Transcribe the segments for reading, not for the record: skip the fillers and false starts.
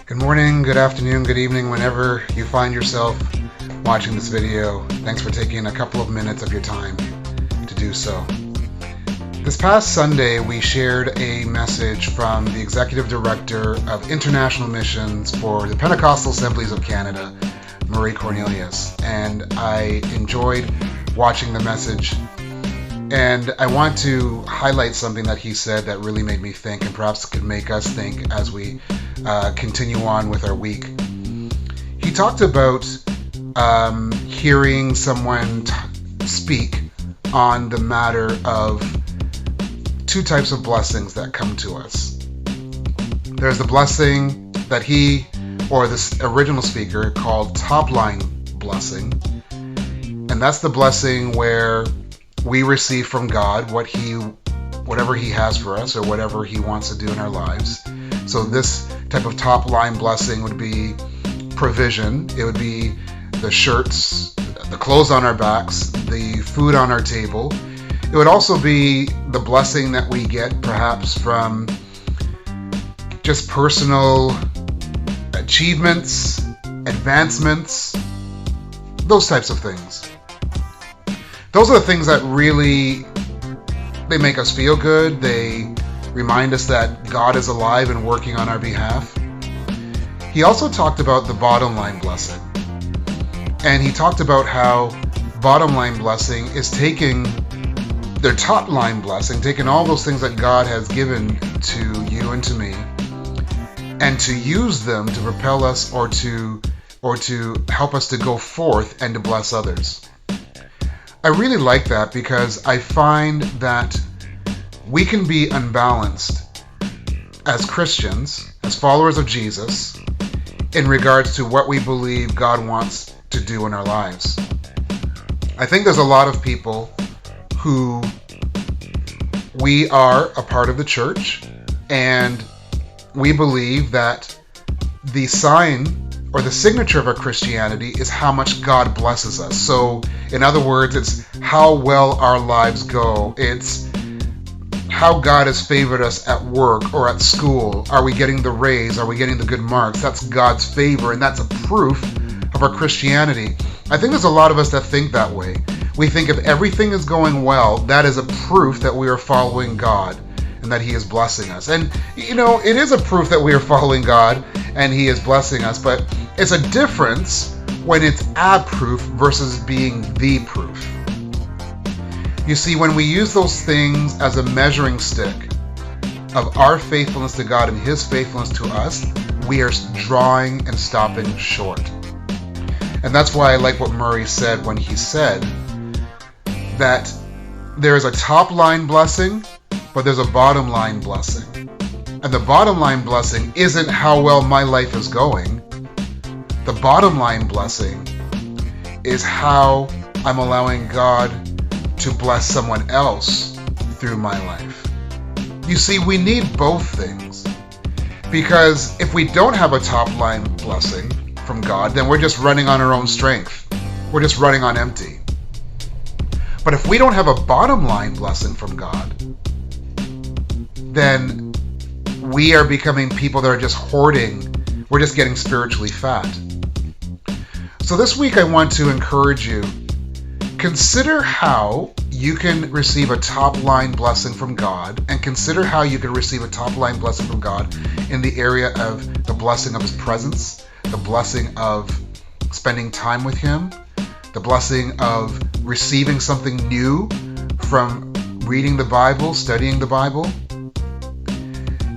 Good morning, good afternoon, good evening, whenever you find yourself watching this video. Thanks for taking a couple of minutes of your time to do so. This past Sunday, we shared a message from the Executive Director of International Missions for the Pentecostal Assemblies of Canada, Murray Cornelius, and I enjoyed watching the message. And I want to highlight something that he said that really made me think, and perhaps could make us think as we continue on with our week. He talked about hearing someone speak on the matter of two types of blessings that come to us. There's the blessing that he, or this original speaker, called top-line blessing. And that's the blessing where we receive from God whatever he has for us or whatever he wants to do in our lives. So this type of top-line blessing would be provision. It would be the shirts, the clothes on our backs, the food on our table. It would also be the blessing that we get perhaps from just personal achievements, advancements, those types of things. Those are the things that really, they make us feel good. They remind us that God is alive and working on our behalf. He also talked about the bottom line blessing. And he talked about how bottom line blessing is taking their top line blessing, taking all those things that God has given to you and to me, and to use them to propel us or to help us to go forth and to bless others. I really like that because I find that we can be unbalanced as Christians, as followers of Jesus, in regards to what we believe God wants to do in our lives. I think there's a lot of people who we are a part of the church, and we believe that the sign or the signature of our Christianity is how much God blesses us. So, in other words, it's how well our lives go. It's how God has favored us at work or at school. Are we getting the raise? Are we getting the good marks? That's God's favor, and that's a proof of our Christianity. I think there's a lot of us that think that way. We think if everything is going well, that is a proof that we are following God and that he is blessing us. And, it is a proof that we are following God and he is blessing us, but it's a difference when it's a proof versus being the proof. You see, when we use those things as a measuring stick of our faithfulness to God and his faithfulness to us, we are drawing and stopping short. And that's why I like what Murray said when he said that there is a top line blessing, but there's a bottom line blessing. And the bottom line blessing isn't how well my life is going. The bottom line blessing is how I'm allowing God to bless someone else through my life. You see, we need both things. Because if we don't have a top line blessing from God, then we're just running on our own strength. We're just running on empty. But if we don't have a bottom line blessing from God, then we are becoming people that are just hoarding. We're just getting spiritually fat. So this week I want to encourage you, consider how you can receive a top line blessing from God, and consider how you can receive a top line blessing from God in the area of the blessing of his presence, the blessing of spending time with him, the blessing of receiving something new from reading the Bible, studying the Bible.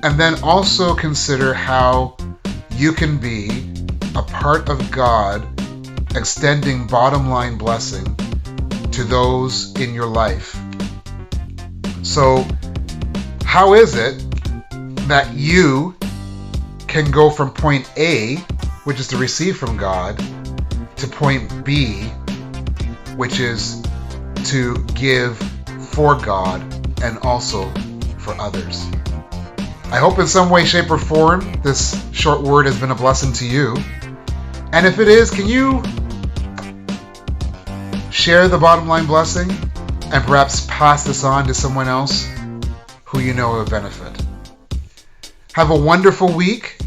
And then also consider how you can be a part of God extending bottom line blessing to those in your life. So, how is it that you can go from point A, which is to receive from God, to point B, which is to give for God and also for others? I hope in some way, shape, or form this short word has been a blessing to you. And if it is, can you share the bottom line blessing and perhaps pass this on to someone else who you know will benefit? Have a wonderful week.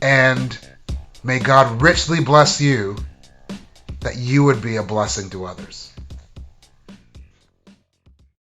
And may God richly bless you that you would be a blessing to others.